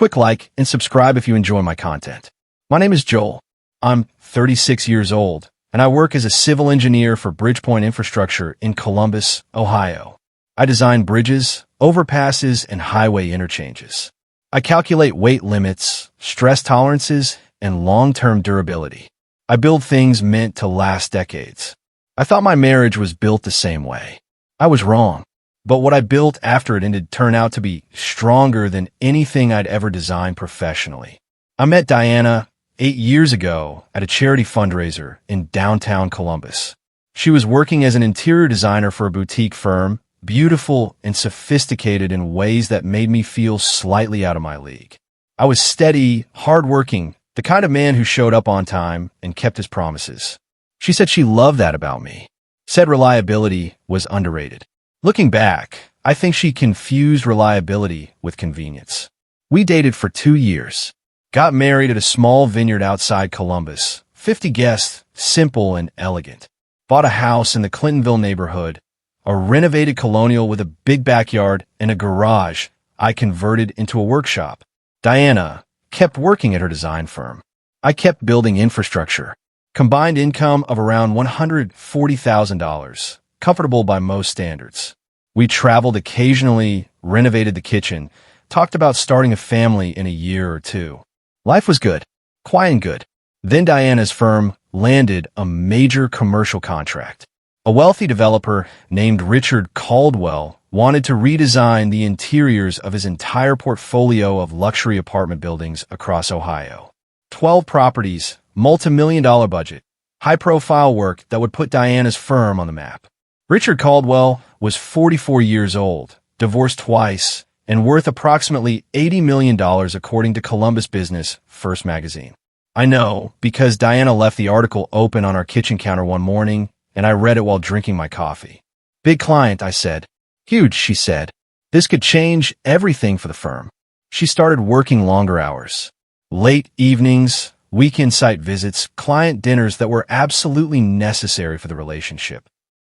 quick like and subscribe if you enjoy my content. My name is Joel. I'm 36 years old, and I work as a civil engineer for Bridgepoint Infrastructure in Columbus, Ohio. I design bridges, overpasses, and highway interchanges. I calculate weight limits, stress tolerances, and long-term durability. I build things meant to last decades. I thought my marriage was built the same way. I was wrong. But what I built after it ended turned out to be stronger than anything I'd ever designed professionally. I met Diana 8 years ago at a charity fundraiser in downtown Columbus. She was working as an interior designer for a boutique firm, beautiful and sophisticated in ways that made me feel slightly out of my league. I was steady, hardworking, the kind of man who showed up on time and kept his promises. She said she loved that about me. Said reliability was underrated. Looking back, I think she confused reliability with convenience. We dated for 2 years. Got married at a small vineyard outside Columbus. 50 guests, simple and elegant. Bought a house in the Clintonville neighborhood, a renovated colonial with a big backyard and a garage I converted into a workshop. Diana kept working at her design firm. I kept building infrastructure. Combined income of around $140,000, comfortable by most standards. We traveled occasionally, renovated the kitchen, talked about starting a family in a year or two. Life was good, quiet and good. Then Diana's firm landed a major commercial contract. A wealthy developer named Richard Caldwell wanted to redesign the interiors of his entire portfolio of luxury apartment buildings across Ohio. 12 properties, multi-million-dollar budget, high-profile work that would put Diana's firm on the map. Richard Caldwell was 44 years old, divorced twice, and worth approximately $80 million according to Columbus Business First magazine. I know because Diana left the article open on our kitchen counter one morning, and I read it while drinking my coffee. Big client, I said. Huge, she said. This could change everything for the firm. She started working longer hours. Late evenings, weekend site visits, client dinners that were absolutely necessary for the relationship.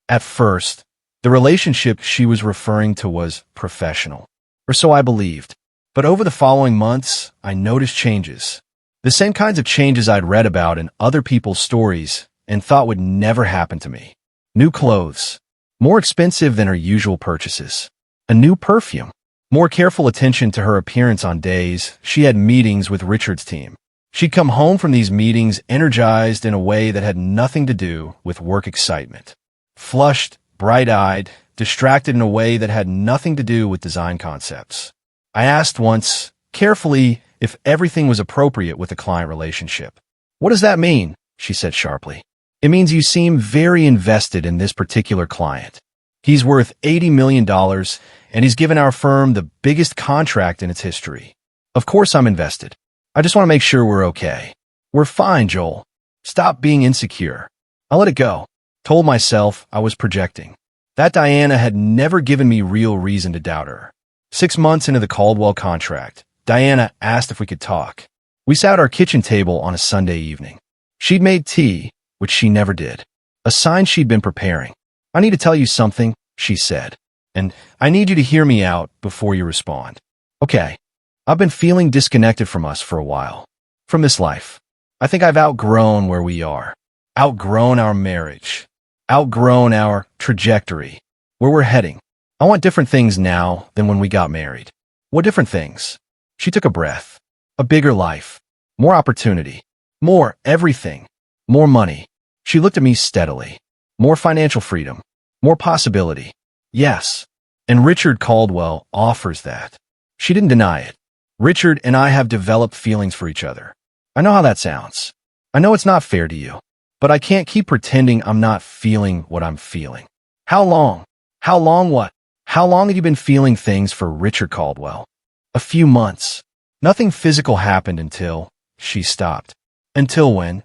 At first, the relationship she was referring to was professional, or so I believed. But over the following months, I noticed changes. The same kinds of changes I'd read about in other people's stories and thought would never happen to me. New clothes, more expensive than her usual purchases. A new perfume, more careful attention to her appearance on days she had meetings with Richard's team. She'd come home from these meetings energized in a way that had nothing to do with work excitement. Flushed, bright-eyed, distracted in a way that had nothing to do with design concepts. I asked once, carefully, if everything was appropriate with a client relationship. What does that mean? She said sharply. It means you seem very invested in this particular client. He's worth $80 million, and he's given our firm the biggest contract in its history. Of course I'm invested. I just want to make sure we're okay. We're fine, Joel. Stop being insecure. I let it go. Told myself I was projecting. That Diana had never given me real reason to doubt her. 6 months into the Caldwell contract, Diana asked if we could talk. We sat at our kitchen table on a Sunday evening. She'd made tea, which she never did. A sign she'd been preparing. I need to tell you something, she said. And I need you to hear me out before you respond. Okay. I've been feeling disconnected from us for a while. From this life. I think I've outgrown where we are. Outgrown our marriage. Outgrown our trajectory. Where we're heading. I want different things now than when we got married. What different things? She took a breath. A bigger life. More opportunity. More everything. More money. She looked at me steadily. More financial freedom. More possibility. Yes. And Richard Caldwell offers that. She didn't deny it. Richard and I have developed feelings for each other. I know how that sounds. I know it's not fair to you. But I can't keep pretending I'm not feeling what I'm feeling. How long? How long what? How long have you been feeling things for Richard Caldwell? A few months. Nothing physical happened until she stopped. Until when?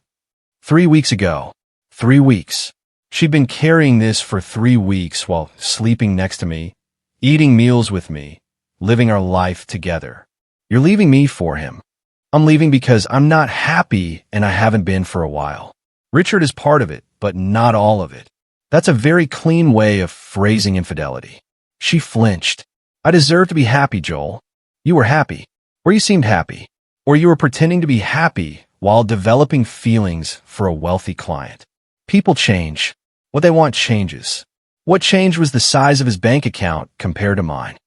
3 weeks ago. 3 weeks. She'd been carrying this for 3 weeks while sleeping next to me, eating meals with me, living our life together. You're leaving me for him. I'm leaving because I'm not happy and I haven't been for a while. Richard is part of it, but not all of it. That's a very clean way of phrasing infidelity. She flinched. I deserve to be happy, Joel. You were happy. where you seemed happy, or you were pretending to be happy while developing feelings for a wealthy client. People change. What they want changes. What changed was the size of his bank account compared to mine.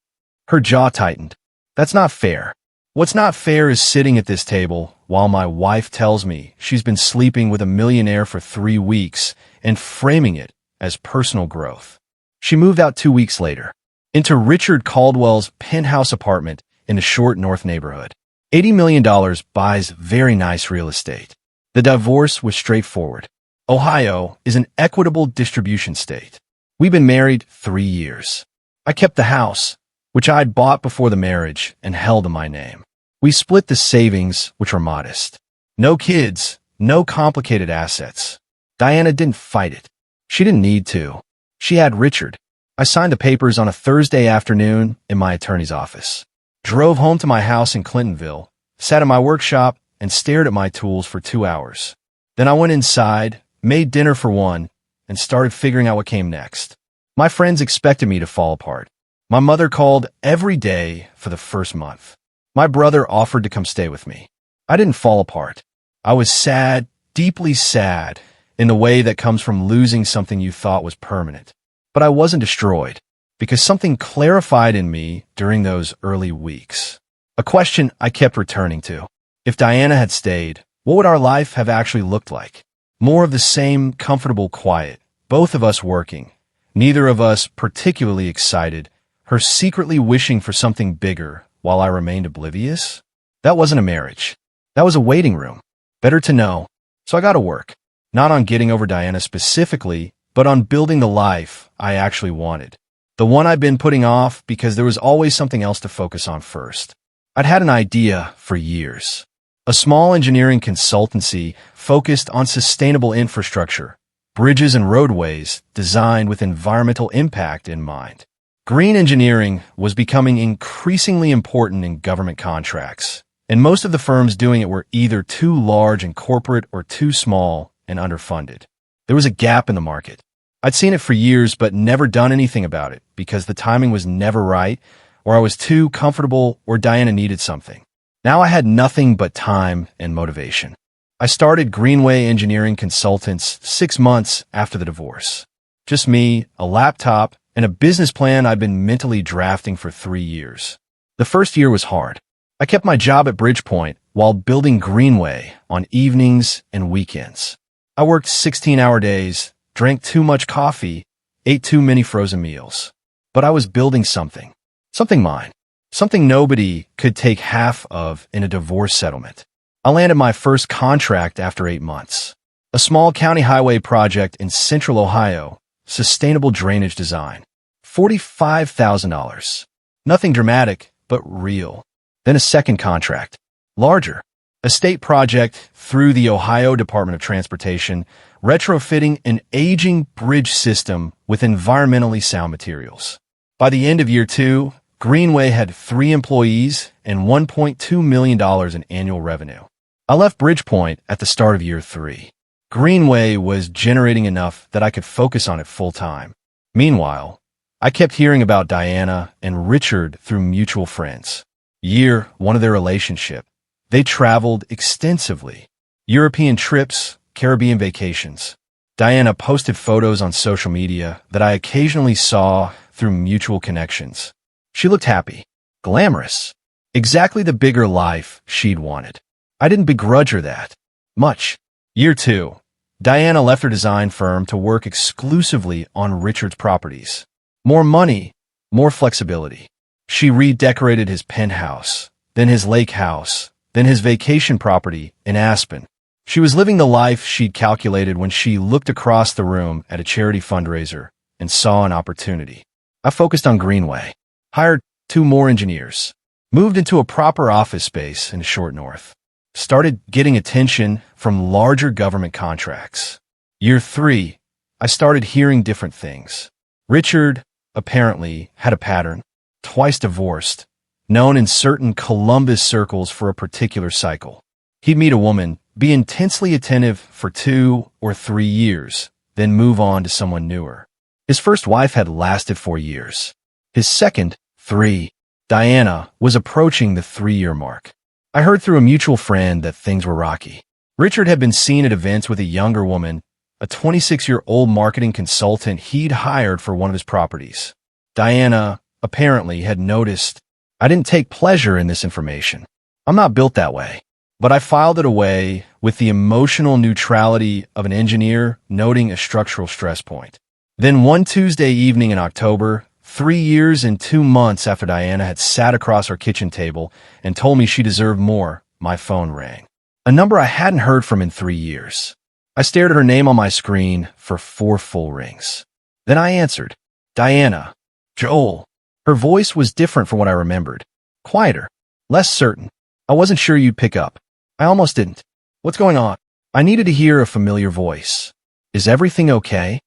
Her jaw tightened. That's not fair. What's not fair is sitting at this table while my wife tells me she's been sleeping with a millionaire for 3 weeks and framing it as personal growth. She moved out 2 weeks later into Richard Caldwell's penthouse apartment in the Short North neighborhood. $80 million buys very nice real estate. The divorce was straightforward. Ohio is an equitable distribution state. We've been married 3 years. I kept the house, which I'd bought before the marriage and held in my name. We split the savings, which were modest. No kids, no complicated assets. Diana didn't fight it. She didn't need to. She had Richard. I signed the papers on a Thursday afternoon in my attorney's office. Drove home to my house in Clintonville, sat in my workshop, and stared at my tools for 2 hours. Then I went inside, made dinner for one, and started figuring out what came next. My friends expected me to fall apart. My mother called every day for the first month. My brother offered to come stay with me. I didn't fall apart. I was sad, deeply sad, in the way that comes from losing something you thought was permanent. But I wasn't destroyed, because something clarified in me during those early weeks. A question I kept returning to. If Diana had stayed, what would our life have actually looked like? More of the same comfortable quiet, both of us working, neither of us particularly excited, her secretly wishing for something bigger while I remained oblivious? That wasn't a marriage. That was a waiting room. Better to know. So I got to work. Not on getting over Diana specifically, but on building the life I actually wanted. The one I'd been putting off because there was always something else to focus on first. I'd had an idea for years. A small engineering consultancy focused on sustainable infrastructure, bridges and roadways designed with environmental impact in mind. Green engineering was becoming increasingly important in government contracts, and most of the firms doing it were either too large and corporate or too small and underfunded. There was a gap in the market. I'd seen it for years but never done anything about it because the timing was never right, or I was too comfortable, or Diana needed something. Now I had nothing but time and motivation. I started Greenway Engineering Consultants 6 months after the divorce. Just me, a laptop, and a business plan I'd been mentally drafting for 3 years. The first year was hard. I kept my job at Bridgepoint while building Greenway on evenings and weekends. I worked 16-hour days, drank too much coffee, ate too many frozen meals. But I was building something. Something mine. Something nobody could take half of in a divorce settlement. I landed my first contract after 8 months. A small county highway project in central Ohio, sustainable drainage design. $45,000. Nothing dramatic, but real. Then a second contract. Larger. A state project through the Ohio Department of Transportation, retrofitting an aging bridge system with environmentally sound materials. By the end of year 2, Greenway had 3 employees and $1.2 million in annual revenue. I left Bridgepoint at the start of year 3. Greenway was generating enough that I could focus on it full time. Meanwhile, I kept hearing about Diana and Richard through mutual friends. Year 1 of their relationship, they traveled extensively. European trips, Caribbean vacations. Diana posted photos on social media that I occasionally saw through mutual connections. She looked happy, glamorous, exactly the bigger life she'd wanted. I didn't begrudge her that much. Year 2, Diana left her design firm to work exclusively on Richard's properties. More money, more flexibility. She redecorated his penthouse, then his lake house, then his vacation property in Aspen. She was living the life she'd calculated when she looked across the room at a charity fundraiser and saw an opportunity. I focused on Greenway, hired 2 more engineers, moved into a proper office space in the Short North, started getting attention from larger government contracts. Year 3, I started hearing different things. Richard, apparently, had a pattern. Twice divorced, known in certain Columbus circles for a particular cycle. He'd meet a woman, be intensely attentive for 2 or 3 years, then move on to someone newer. His first wife had lasted 4 years. His second, 3. Diana, was approaching the 3-year mark. I heard through a mutual friend that things were rocky. Richard had been seen at events with a younger woman, a 26-year-old marketing consultant he'd hired for one of his properties. Diana, apparently, had noticed. I didn't take pleasure in this information. I'm not built that way. But I filed it away with the emotional neutrality of an engineer noting a structural stress point. Then one Tuesday evening in October, 3 years and 2 months after Diana had sat across our kitchen table and told me she deserved more, my phone rang. A number I hadn't heard from in 3 years. I stared at her name on my screen for 4 full rings. Then I answered, Diana. Joel. Her voice was different from what I remembered. Quieter. Less certain. I wasn't sure you'd pick up. I almost didn't. What's going on? I needed to hear a familiar voice. Is everything okay?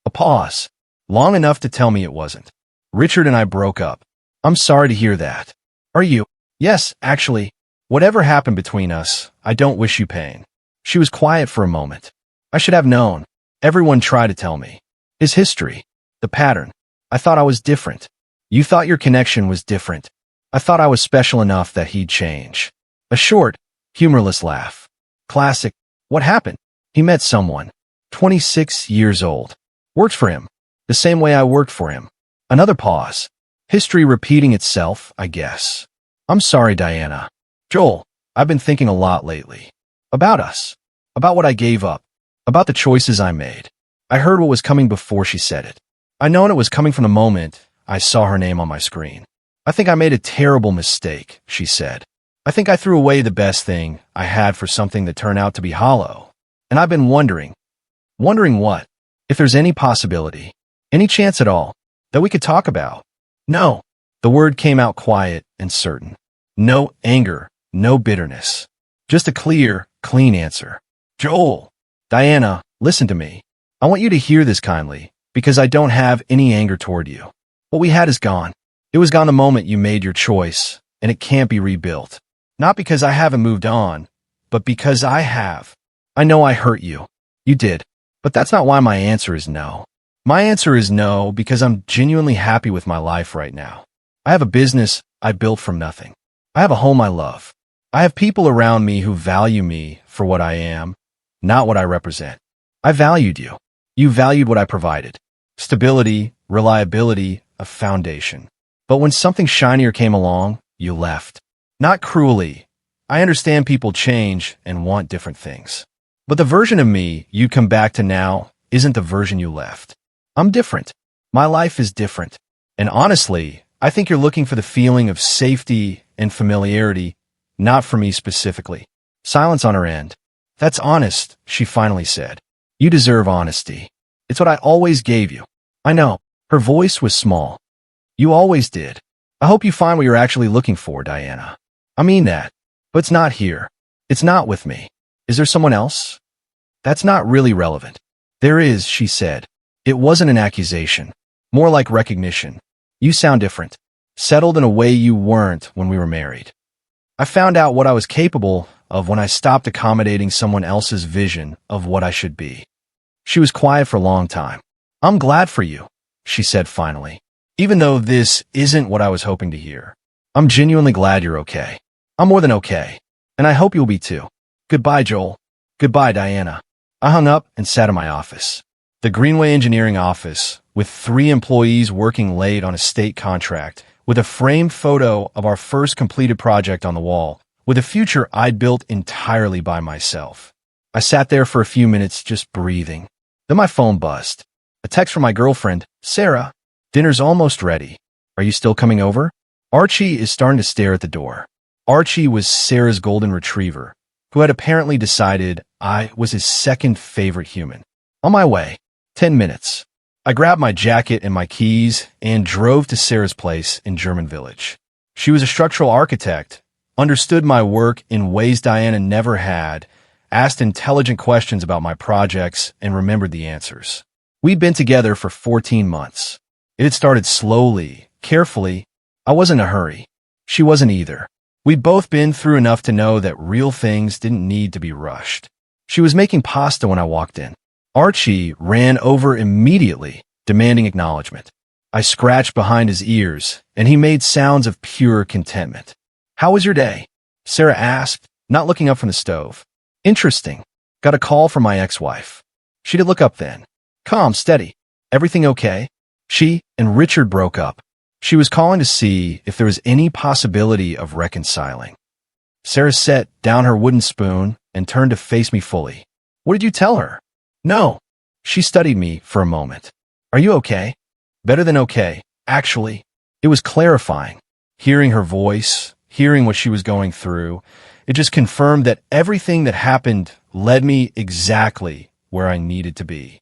A pause. Long enough to tell me it wasn't. Richard and I broke up. I'm sorry to hear that. Are you? Yes, actually. Whatever happened between us, I don't wish you pain. She was quiet for a moment. I should have known. Everyone tried to tell me. His history. The pattern. I thought I was different. You thought your connection was different. I thought I was special enough that he'd change. A short, humorless laugh. Classic. What happened? He met someone. 26 years old. Worked for him. The same way I worked for him. Another pause. History repeating itself, I guess. I'm sorry, Diana. Joel, I've been thinking a lot lately. About us. About what I gave up. About the choices I made. I heard what was coming before she said it. I known it was coming from the moment I saw her name on my screen. I think I made a terrible mistake, she said. I think I threw away the best thing I had for something that turned out to be hollow. And I've been wondering. Wondering what? If there's any possibility, any chance at all, that we could talk about. No. The word came out quiet and certain. No anger, no bitterness. Just a clear, clean answer. Joel. Diana, listen to me. I want you to hear this kindly, because I don't have any anger toward you. What we had is gone. It was gone the moment you made your choice, and it can't be rebuilt. Not because I haven't moved on, but because I have. I know I hurt you. You did. But that's not why my answer is no. My answer is no because I'm genuinely happy with my life right now. I have a business I built from nothing. I have a home I love. I have people around me who value me for what I am, not what I represent. I valued you. You valued what I provided. Stability, reliability, a foundation. But when something shinier came along, you left. Not cruelly. I understand people change and want different things. But the version of me you'd come back to now isn't the version you left. I'm different. My life is different. And honestly, I think you're looking for the feeling of safety and familiarity, not for me specifically. Silence on her end. That's honest, she finally said. You deserve honesty. It's what I always gave you. I know. Her voice was small. You always did. I hope you find what you're actually looking for, Diana. I mean that. But it's not here. It's not with me. Is there someone else? That's not really relevant. There is, she said. It wasn't an accusation. More like recognition. You sound different. Settled in a way you weren't when we were married. I found out what I was capable of when I stopped accommodating someone else's vision of what I should be. She was quiet for a long time. I'm glad for you, she said finally. Even though this isn't what I was hoping to hear. I'm genuinely glad you're okay. I'm more than okay. And I hope you'll be too. Goodbye, Joel. Goodbye, Diana. I hung up and sat in my office. The Greenway Engineering office, with 3 employees working late on a state contract, with a framed photo of our first completed project on the wall, with a future I'd built entirely by myself. I sat there for a few minutes just breathing. Then my phone buzzed. A text from my girlfriend, Sarah. Dinner's almost ready. Are you still coming over? Archie is starting to stare at the door. Archie was Sarah's golden retriever, who had apparently decided I was his second favorite human. On my way. 10 minutes. I grabbed my jacket and my keys and drove to Sarah's place in German Village. She was a structural architect, understood my work in ways Diana never had, asked intelligent questions about my projects, and remembered the answers. We'd been together for 14 months. It had started slowly, carefully. I wasn't in a hurry. She wasn't either. We'd both been through enough to know that real things didn't need to be rushed. She was making pasta when I walked in. Archie ran over immediately, demanding acknowledgement. I scratched behind his ears, and he made sounds of pure contentment. "How was your day?" Sarah asked, not looking up from the stove. "Interesting. Got a call from my ex-wife." She did look up then. Calm, steady. "Everything okay?" She and Richard broke up. She was calling to see if there was any possibility of reconciling. Sarah set down her wooden spoon and turned to face me fully. "What did you tell her?" "No." She studied me for a moment. "Are you okay?" "Better than okay, actually." It was clarifying. Hearing her voice, hearing what she was going through, it just confirmed that everything that happened led me exactly where I needed to be.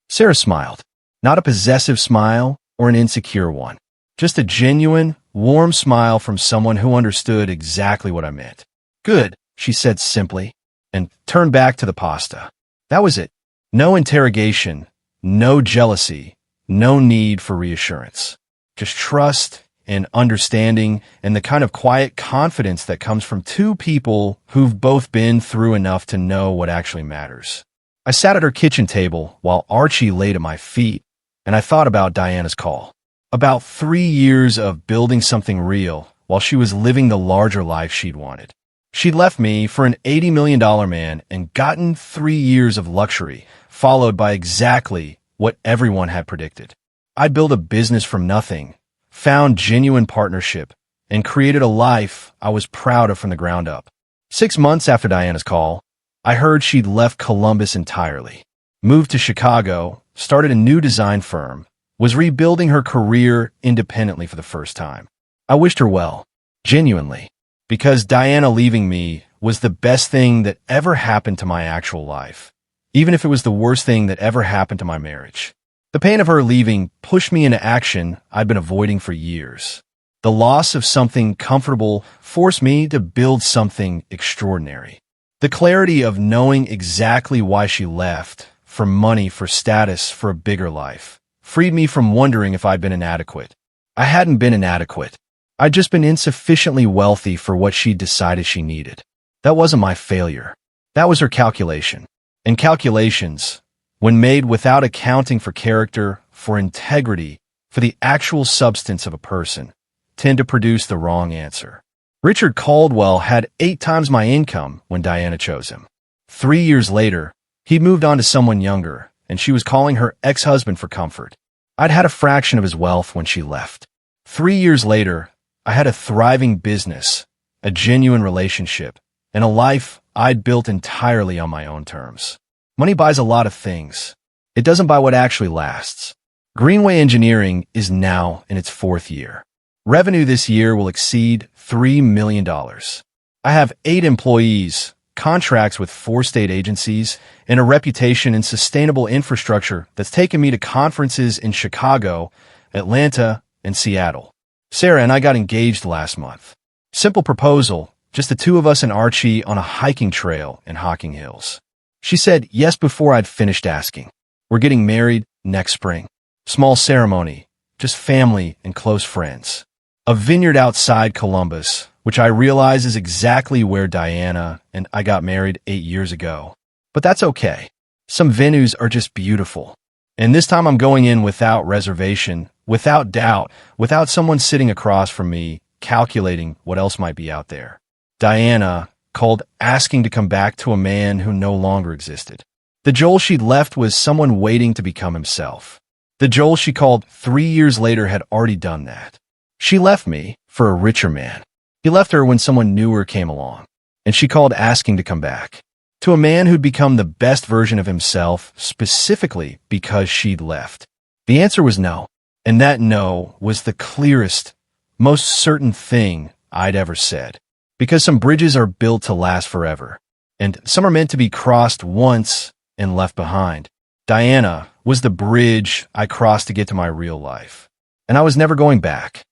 Sarah smiled. Not a possessive smile or an insecure one. Just a genuine, warm smile from someone who understood exactly what I meant. "Good," she said simply, and turned back to the pasta. That was it. No interrogation, no jealousy, no need for reassurance. Just trust and understanding and the kind of quiet confidence that comes from two people who've both been through enough to know what actually matters. I sat at her kitchen table while Archie laid at my feet, and I thought about Diana's call. About 3 years of building something real while she was living the larger life she'd wanted. She'd left me for an $80 million man and gotten 3 years of luxury, followed by exactly what everyone had predicted. I'd built a business from nothing, found genuine partnership, and created a life I was proud of from the ground up. 6 months after Diana's call, I heard she'd left Columbus entirely, moved to Chicago, started a new design firm, was rebuilding her career independently for the first time. I wished her well, genuinely, because Diana leaving me was the best thing that ever happened to my actual life, even if it was the worst thing that ever happened to my marriage. The pain of her leaving pushed me into action I'd been avoiding for years. The loss of something comfortable forced me to build something extraordinary. The clarity of knowing exactly why she left, for money, for status, for a bigger life, freed me from wondering if I'd been inadequate. I hadn't been inadequate. I'd just been insufficiently wealthy for what she'd decided she needed. That wasn't my failure. That was her calculation. And calculations, when made without accounting for character, for integrity, for the actual substance of a person, tend to produce the wrong answer. Richard Caldwell had 8 times my income when Diana chose him. 3 years later, he'd moved on to someone younger, and she was calling her ex-husband for comfort. I'd had a fraction of his wealth when she left. 3 years later, I had a thriving business, a genuine relationship, and a life I'd built entirely on my own terms. Money buys a lot of things. It doesn't buy what actually lasts. Greenway Engineering is now in its 4th year. Revenue this year will exceed $3 million. I have 8 employees, contracts with 4 state agencies, and a reputation in sustainable infrastructure that's taken me to conferences in Chicago, Atlanta, and Seattle. Sarah and I got engaged last month. Simple proposal, just the 2 of us and Archie on a hiking trail in Hocking Hills. She said yes before I'd finished asking. We're getting married next spring. Small ceremony, just family and close friends. A vineyard outside Columbus, which I realize is exactly where Diana and I got married 8 years ago. But that's okay. Some venues are just beautiful. And this time I'm going in without reservation, without doubt, without someone sitting across from me, calculating what else might be out there. Diana called asking to come back to a man who no longer existed. The Joel she'd left was someone waiting to become himself. The Joel she called 3 years later had already done that. She left me for a richer man. He left her when someone newer came along, and she called asking to come back. To a man who'd become the best version of himself specifically because she'd left. The answer was no, and that no was the clearest, most certain thing I'd ever said. Because some bridges are built to last forever, and some are meant to be crossed once and left behind. Diana was the bridge I crossed to get to my real life, and I was never going back.